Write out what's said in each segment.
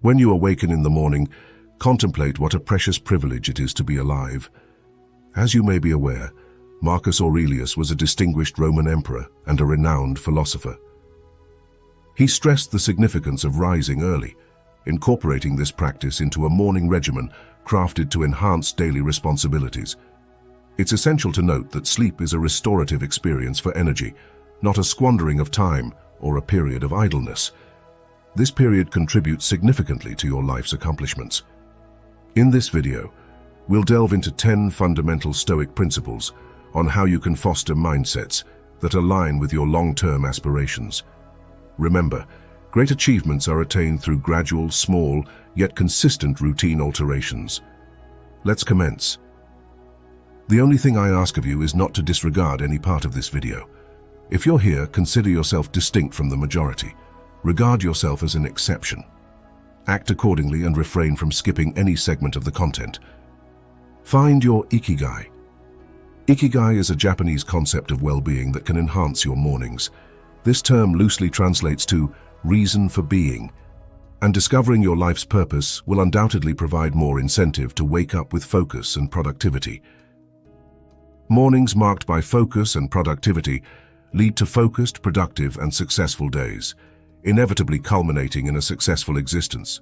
When you awaken in the morning, contemplate what a precious privilege it is to be alive. As you may be aware, Marcus Aurelius was a distinguished Roman emperor and a renowned philosopher. He stressed the significance of rising early, incorporating this practice into a morning regimen crafted to enhance daily responsibilities. It's essential to note that sleep is a restorative experience for energy, not a squandering of time or a period of idleness. This period contributes significantly to your life's accomplishments. In this video, we'll delve into 10 fundamental Stoic principles on how you can foster mindsets that align with your long-term aspirations. Remember, great achievements are attained through gradual, small, yet consistent routine alterations. Let's commence. The only thing I ask of you is not to disregard any part of this video. If you're here, consider yourself distinct from the majority. Regard yourself as an exception. Act accordingly and refrain from skipping any segment of the content. Find your ikigai. Ikigai is a Japanese concept of well-being that can enhance your mornings. This term loosely translates to reason for being, and discovering your life's purpose will undoubtedly provide more incentive to wake up with focus and productivity. Mornings marked by focus and productivity lead to focused, productive, and successful days, inevitably culminating in a successful existence.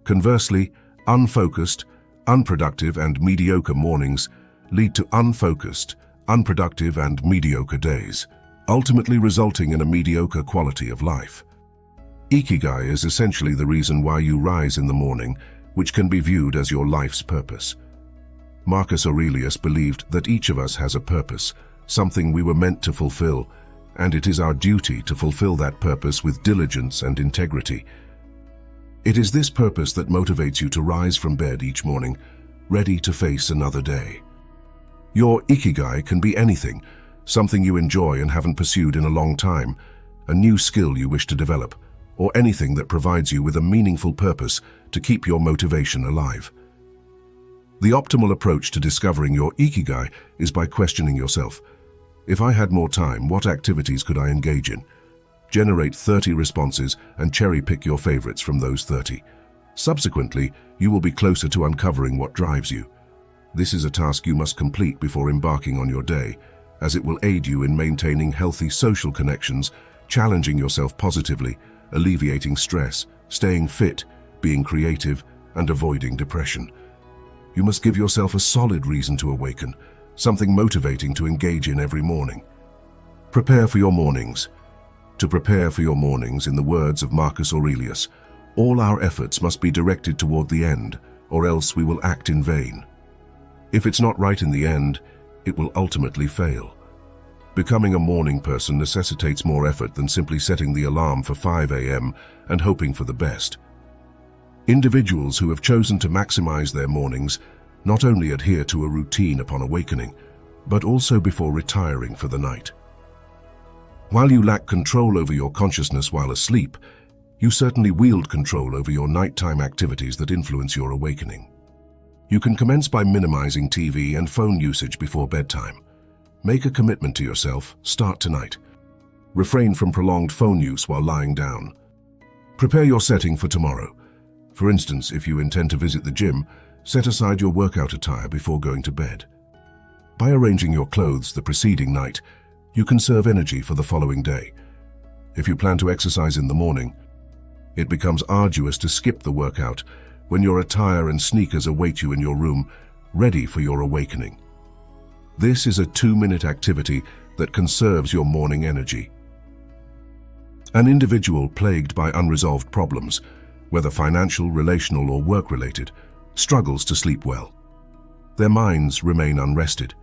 Conversely, unfocused, unproductive, and mediocre mornings lead to unfocused, unproductive, and mediocre days, ultimately resulting in a mediocre quality of life. Ikigai is essentially the reason why you rise in the morning, which can be viewed as your life's purpose. Marcus Aurelius believed that each of us has a purpose, something we were meant to fulfill, and it is our duty to fulfill that purpose with diligence and integrity. It is this purpose that motivates you to rise from bed each morning, ready to face another day. Your ikigai can be anything, something you enjoy and haven't pursued in a long time, a new skill you wish to develop, or anything that provides you with a meaningful purpose to keep your motivation alive. The optimal approach to discovering your ikigai is by questioning yourself. If I had more time, what activities could I engage in? Generate 30 responses and cherry-pick your favorites from those 30. Subsequently, you will be closer to uncovering what drives you. This is a task you must complete before embarking on your day, as it will aid you in maintaining healthy social connections, challenging yourself positively, alleviating stress, staying fit, being creative, and avoiding depression. You must give yourself a solid reason to awaken, something motivating to engage in every morning. Prepare for your mornings. To prepare for your mornings, in the words of Marcus Aurelius, all our efforts must be directed toward the end, or else we will act in vain. If it's not right in the end, it will ultimately fail. Becoming a morning person necessitates more effort than simply setting the alarm for 5 a.m. and hoping for the best. Individuals who have chosen to maximize their mornings not only adhere to a routine upon awakening, but also before retiring for the night. While you lack control over your consciousness while asleep, you certainly wield control over your nighttime activities that influence your awakening. You can commence by minimizing TV and phone usage before bedtime. Make a commitment to yourself, start tonight. Refrain from prolonged phone use while lying down. Prepare your setting for tomorrow. For instance, if you intend to visit the gym, set aside your workout attire before going to bed. By arranging your clothes the preceding night, you conserve energy for the following day. If you plan to exercise in the morning, it becomes arduous to skip the workout when your attire and sneakers await you in your room, ready for your awakening. This is a 2-minute activity that conserves your morning energy. An individual plagued by unresolved problems, whether financial, relational, or work-related, struggles to sleep well. Their minds remain unrested.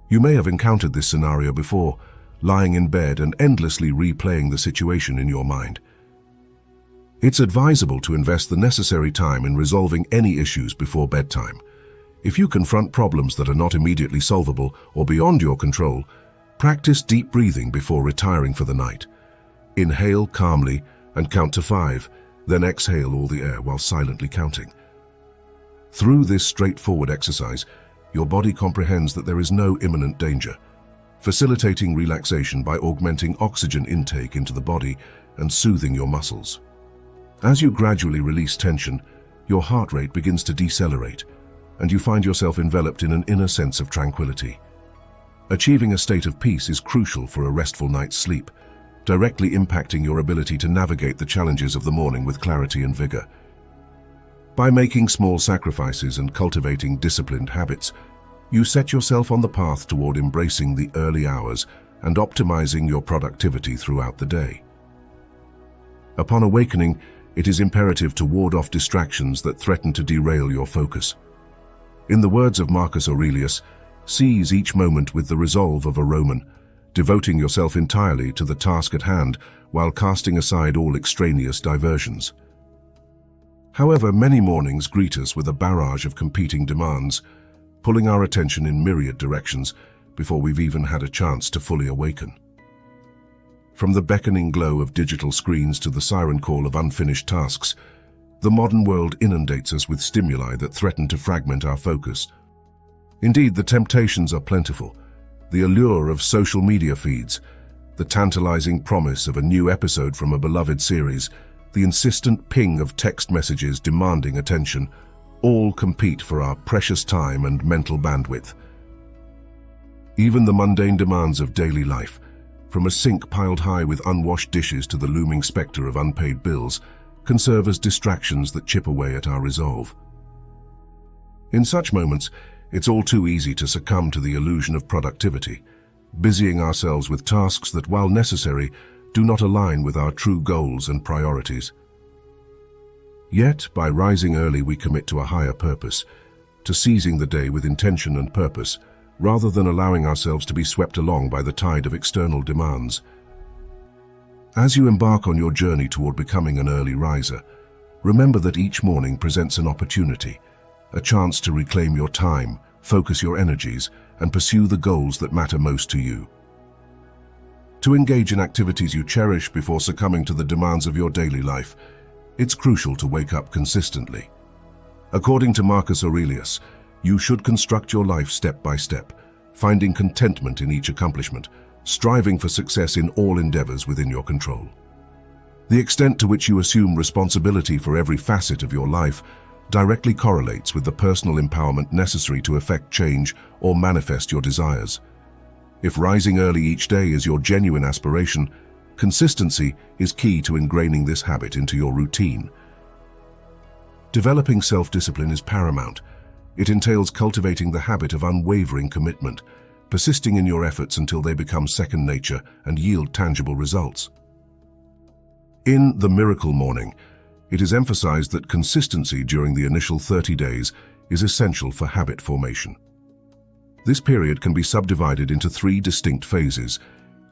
You may have encountered this scenario before, lying in bed and endlessly replaying the situation in your mind. It's advisable to invest the necessary time in resolving any issues before bedtime. If you confront problems that are not immediately solvable or beyond your control, practice deep breathing before retiring for the night. Inhale calmly and count to 5, then exhale all the air while silently counting. Through this straightforward exercise, your body comprehends that there is no imminent danger, facilitating relaxation by augmenting oxygen intake into the body and soothing your muscles. As you gradually release tension, your heart rate begins to decelerate, and you find yourself enveloped in an inner sense of tranquility. Achieving a state of peace is crucial for a restful night's sleep, directly impacting your ability to navigate the challenges of the morning with clarity and vigor. By making small sacrifices and cultivating disciplined habits, you set yourself on the path toward embracing the early hours and optimizing your productivity throughout the day. Upon awakening, it is imperative to ward off distractions that threaten to derail your focus. In the words of Marcus Aurelius, seize each moment with the resolve of a Roman, devoting yourself entirely to the task at hand while casting aside all extraneous diversions. However, many mornings greet us with a barrage of competing demands, pulling our attention in myriad directions before we've even had a chance to fully awaken. From the beckoning glow of digital screens to the siren call of unfinished tasks, the modern world inundates us with stimuli that threaten to fragment our focus. Indeed, the temptations are plentiful. The allure of social media feeds, the tantalizing promise of a new episode from a beloved series, the insistent ping of text messages demanding attention, all compete for our precious time and mental bandwidth. Even the mundane demands of daily life, from a sink piled high with unwashed dishes to the looming specter of unpaid bills, can serve as distractions that chip away at our resolve. In such moments, it's all too easy to succumb to the illusion of productivity, busying ourselves with tasks that, while necessary, do not align with our true goals and priorities. Yet, by rising early, we commit to a higher purpose, to seizing the day with intention and purpose, rather than allowing ourselves to be swept along by the tide of external demands. As you embark on your journey toward becoming an early riser, remember that each morning presents an opportunity, a chance to reclaim your time, focus your energies, and pursue the goals that matter most to you. To engage in activities you cherish before succumbing to the demands of your daily life, it's crucial to wake up consistently. According to Marcus Aurelius, you should construct your life step by step, finding contentment in each accomplishment, striving for success in all endeavors within your control. The extent to which you assume responsibility for every facet of your life directly correlates with the personal empowerment necessary to effect change or manifest your desires. If rising early each day is your genuine aspiration, consistency is key to ingraining this habit into your routine. Developing self-discipline is paramount. It entails cultivating the habit of unwavering commitment, persisting in your efforts until they become second nature and yield tangible results. In The Miracle Morning, it is emphasized that consistency during the initial 30 days is essential for habit formation. This period can be subdivided into 3 distinct phases,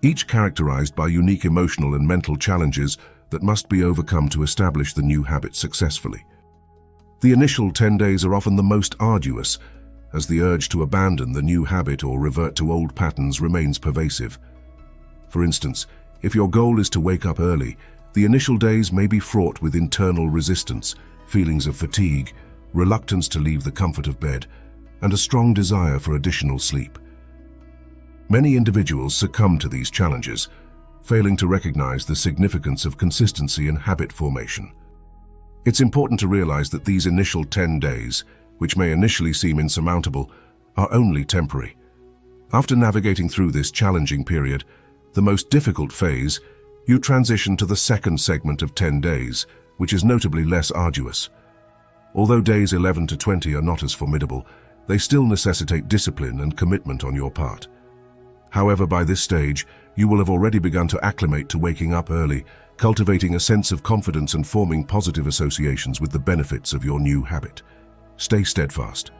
each characterized by unique emotional and mental challenges that must be overcome to establish the new habit successfully. The initial 10 days are often the most arduous, as the urge to abandon the new habit or revert to old patterns remains pervasive. For instance, if your goal is to wake up early, the initial days may be fraught with internal resistance, feelings of fatigue, reluctance to leave the comfort of bed, and a strong desire for additional sleep. Many individuals succumb to these challenges, failing to recognize the significance of consistency in habit formation. It's important to realize that these initial 10 days, which may initially seem insurmountable, are only temporary. After navigating through this challenging period, the most difficult phase, you transition to the second segment of 10 days, which is notably less arduous. Although days 11 to 20 are not as formidable, they still necessitate discipline and commitment on your part. However, by this stage, you will have already begun to acclimate to waking up early, cultivating a sense of confidence and forming positive associations with the benefits of your new habit. Stay steadfast.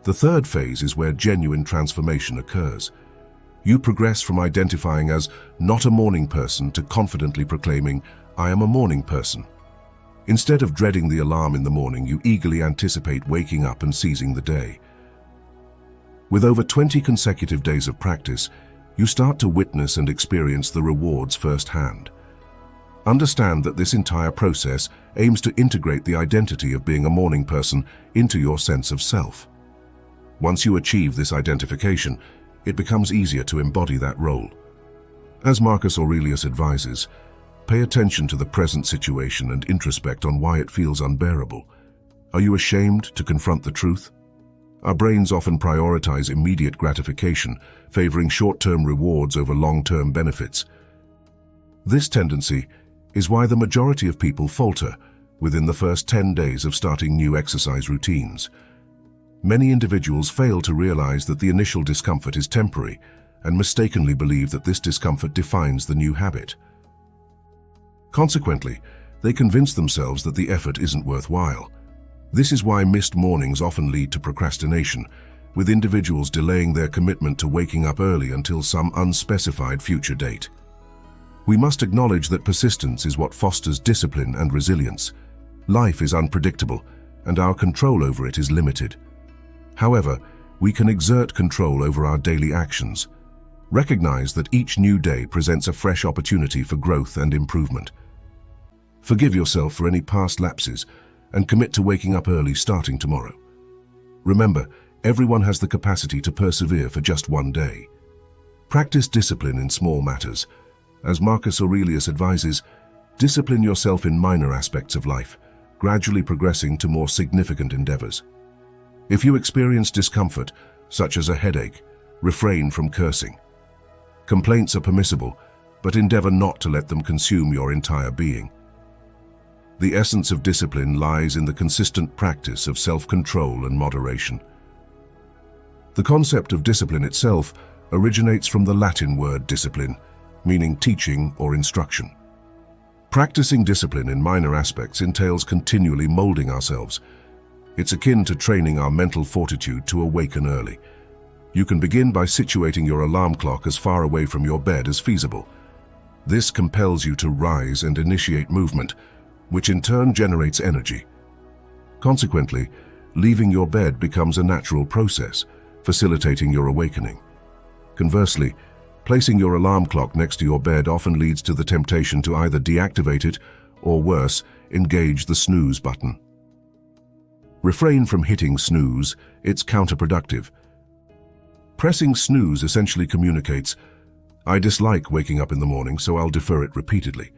The third phase is where genuine transformation occurs. You progress from identifying as not a morning person to confidently proclaiming, "I am a morning person." Instead of dreading the alarm in the morning, you eagerly anticipate waking up and seizing the day. With over 20 consecutive days of practice, you start to witness and experience the rewards firsthand. Understand that this entire process aims to integrate the identity of being a morning person into your sense of self. Once you achieve this identification, it becomes easier to embody that role. As Marcus Aurelius advises, Pay attention to the present situation and introspect on why it feels unbearable. Are you ashamed to confront the truth? Our brains often prioritize immediate gratification, favoring short-term rewards over long-term benefits. This tendency is why the majority of people falter within the first 10 days of starting new exercise routines. Many individuals fail to realize that the initial discomfort is temporary and mistakenly believe that this discomfort defines the new habit. Consequently, they convince themselves that the effort isn't worthwhile. This is why missed mornings often lead to procrastination, with individuals delaying their commitment to waking up early until some unspecified future date. We must acknowledge that persistence is what fosters discipline and resilience. Life is unpredictable, and our control over it is limited. However, we can exert control over our daily actions. Recognize that each new day presents a fresh opportunity for growth and improvement. Forgive yourself for any past lapses and commit to waking up early starting tomorrow. Remember, everyone has the capacity to persevere for just one day. Practice discipline in small matters. As Marcus Aurelius advises, discipline yourself in minor aspects of life, gradually progressing to more significant endeavors. If you experience discomfort, such as a headache, refrain from cursing. Complaints are permissible, but endeavor not to let them consume your entire being. The essence of discipline lies in the consistent practice of self-control and moderation. The concept of discipline itself originates from the Latin word discipline, meaning teaching or instruction. Practicing discipline in minor aspects entails continually molding ourselves. It's akin to training our mental fortitude to awaken early. You can begin by situating your alarm clock as far away from your bed as feasible. This compels you to rise and initiate movement, which in turn generates energy. Consequently, leaving your bed becomes a natural process, facilitating your awakening. Conversely, placing your alarm clock next to your bed often leads to the temptation to either deactivate it or, worse, engage the snooze button. Refrain from hitting snooze, it's counterproductive. Pressing snooze essentially communicates, "I dislike waking up in the morning, so I'll defer it repeatedly."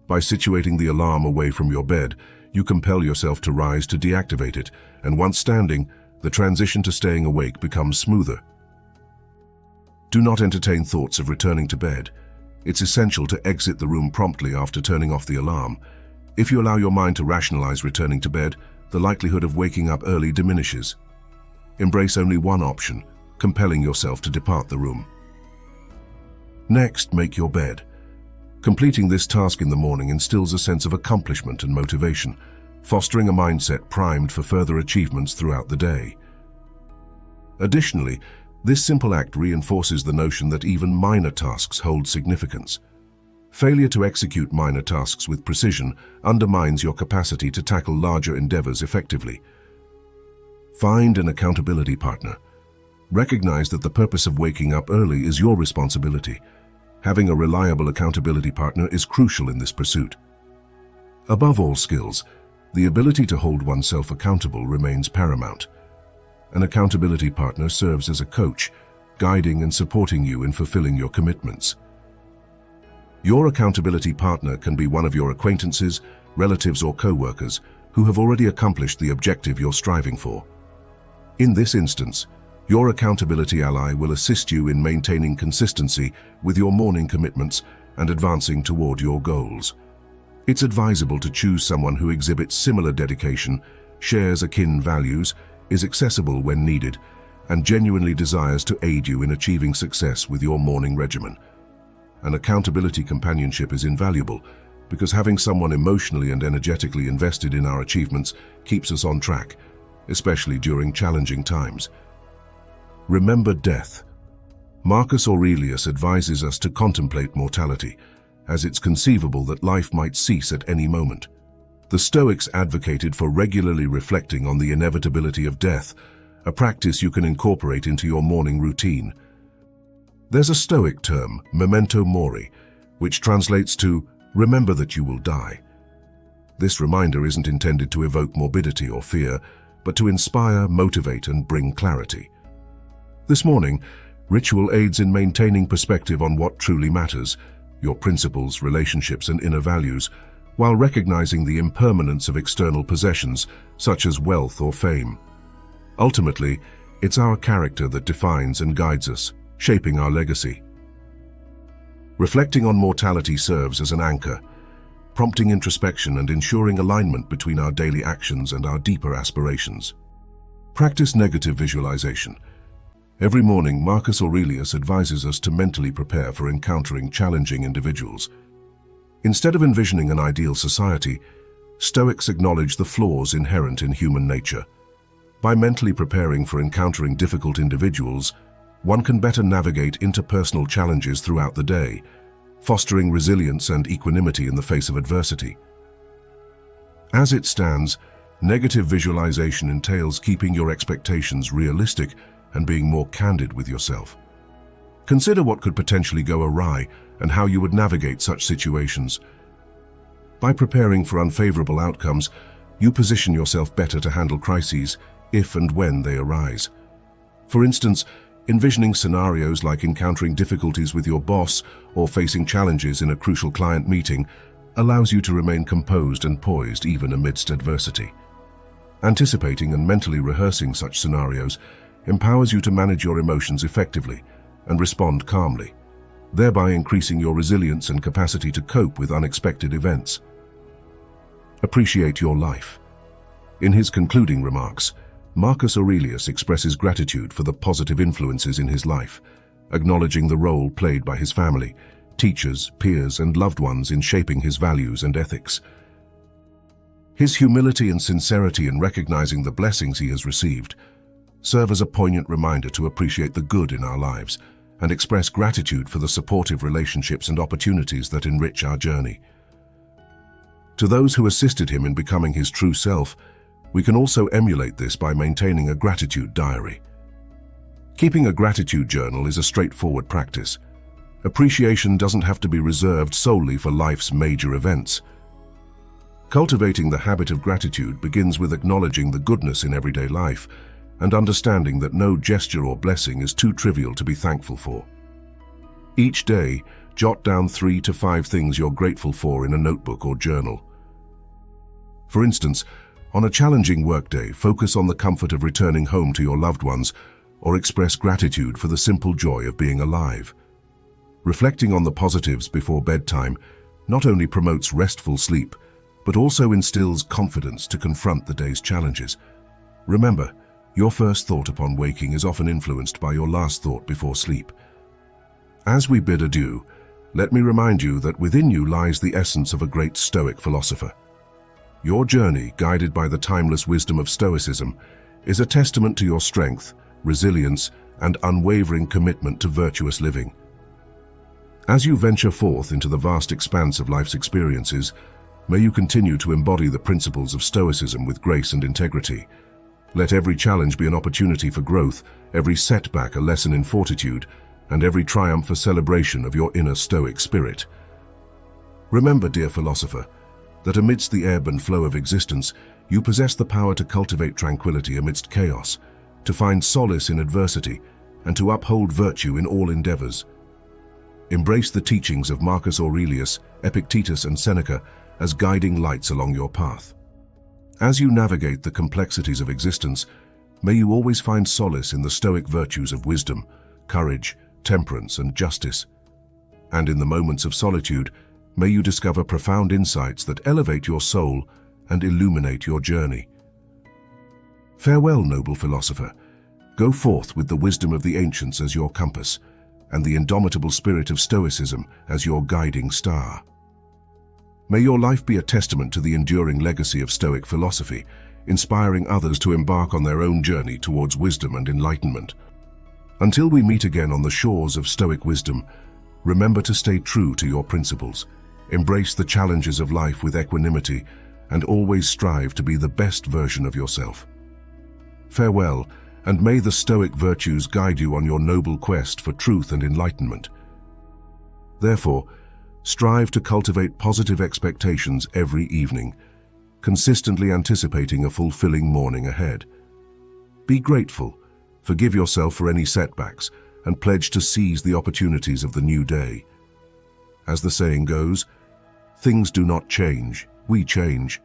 By situating the alarm away from your bed, you compel yourself to rise to deactivate it, and once standing, the transition to staying awake becomes smoother. Do not entertain thoughts of returning to bed. It's essential to exit the room promptly after turning off the alarm. If you allow your mind to rationalize returning to bed, the likelihood of waking up early diminishes. Embrace only one option, compelling yourself to depart the room. Next, make your bed. Completing this task in the morning instills a sense of accomplishment and motivation, fostering a mindset primed for further achievements throughout the day. Additionally, this simple act reinforces the notion that even minor tasks hold significance. Failure to execute minor tasks with precision undermines your capacity to tackle larger endeavors effectively. Find an accountability partner. Recognize that the purpose of waking up early is your responsibility. Having a reliable accountability partner is crucial in this pursuit. Above all skills, the ability to hold oneself accountable remains paramount. An accountability partner serves as a coach, guiding and supporting you in fulfilling your commitments. Your accountability partner can be one of your acquaintances, relatives, or co-workers who have already accomplished the objective you're striving for. In this instance, your accountability ally will assist you in maintaining consistency with your morning commitments and advancing toward your goals. It's advisable to choose someone who exhibits similar dedication, shares akin values, is accessible when needed, and genuinely desires to aid you in achieving success with your morning regimen. An accountability companionship is invaluable because having someone emotionally and energetically invested in our achievements keeps us on track, especially during challenging times. Remember death. Marcus Aurelius advises us to contemplate mortality, as it's conceivable that life might cease at any moment. The Stoics advocated for regularly reflecting on the inevitability of death, a practice you can incorporate into your morning routine. There's a Stoic term, memento mori, which translates to remember that you will die. This reminder isn't intended to evoke morbidity or fear, but to inspire, motivate, and bring clarity. This morning, ritual aids in maintaining perspective on what truly matters, your principles, relationships, and inner values, while recognizing the impermanence of external possessions, such as wealth or fame. Ultimately, it's our character that defines and guides us, shaping our legacy. Reflecting on mortality serves as an anchor, prompting introspection and ensuring alignment between our daily actions and our deeper aspirations. Practice negative visualization. Every morning, Marcus Aurelius advises us to mentally prepare for encountering challenging individuals. Instead of envisioning an ideal society, Stoics acknowledge the flaws inherent in human nature. By mentally preparing for encountering difficult individuals, one can better navigate interpersonal challenges throughout the day, fostering resilience and equanimity in the face of adversity. As it stands, negative visualization entails keeping your expectations realistic and being more candid with yourself. Consider what could potentially go awry and how you would navigate such situations. By preparing for unfavorable outcomes, you position yourself better to handle crises if and when they arise. For instance, envisioning scenarios like encountering difficulties with your boss or facing challenges in a crucial client meeting allows you to remain composed and poised even amidst adversity. Anticipating and mentally rehearsing such scenarios empowers you to manage your emotions effectively and respond calmly, thereby increasing your resilience and capacity to cope with unexpected events. Appreciate your life. In his concluding remarks, Marcus Aurelius expresses gratitude for the positive influences in his life, acknowledging the role played by his family, teachers, peers, and loved ones in shaping his values and ethics. His humility and sincerity in recognizing the blessings he has received serve as a poignant reminder to appreciate the good in our lives and express gratitude for the supportive relationships and opportunities that enrich our journey. To those who assisted him in becoming his true self, we can also emulate this by maintaining a gratitude diary. Keeping a gratitude journal is a straightforward practice. Appreciation doesn't have to be reserved solely for life's major events. Cultivating the habit of gratitude begins with acknowledging the goodness in everyday life and understanding that no gesture or blessing is too trivial to be thankful for. Each day, jot down 3 to 5 things you're grateful for in a notebook or journal. For instance, on a challenging workday, focus on the comfort of returning home to your loved ones or express gratitude for the simple joy of being alive. Reflecting on the positives before bedtime not only promotes restful sleep, but also instills confidence to confront the day's challenges. Remember, your first thought upon waking is often influenced by your last thought before sleep. As we bid adieu, let me remind you that within you lies the essence of a great Stoic philosopher. Your journey, guided by the timeless wisdom of Stoicism, is a testament to your strength, resilience, and unwavering commitment to virtuous living. As you venture forth into the vast expanse of life's experiences, may you continue to embody the principles of Stoicism with grace and integrity. Let every challenge be an opportunity for growth, every setback a lesson in fortitude, and every triumph a celebration of your inner Stoic spirit. Remember, dear philosopher, that amidst the ebb and flow of existence, you possess the power to cultivate tranquility amidst chaos, to find solace in adversity, and to uphold virtue in all endeavors. Embrace the teachings of Marcus Aurelius, Epictetus, and Seneca as guiding lights along your path. As you navigate the complexities of existence, may you always find solace in the Stoic virtues of wisdom, courage, temperance, and justice. And in the moments of solitude, may you discover profound insights that elevate your soul and illuminate your journey. Farewell, noble philosopher. Go forth with the wisdom of the ancients as your compass, and the indomitable spirit of Stoicism as your guiding star. May your life be a testament to the enduring legacy of Stoic philosophy, inspiring others to embark on their own journey towards wisdom and enlightenment. Until we meet again on the shores of Stoic wisdom, remember to stay true to your principles, embrace the challenges of life with equanimity, and always strive to be the best version of yourself. Farewell, and may the Stoic virtues guide you on your noble quest for truth and enlightenment. Therefore, strive to cultivate positive expectations every evening, consistently anticipating a fulfilling morning ahead. Be grateful, forgive yourself for any setbacks, and pledge to seize the opportunities of the new day. As the saying goes, things do not change, we change.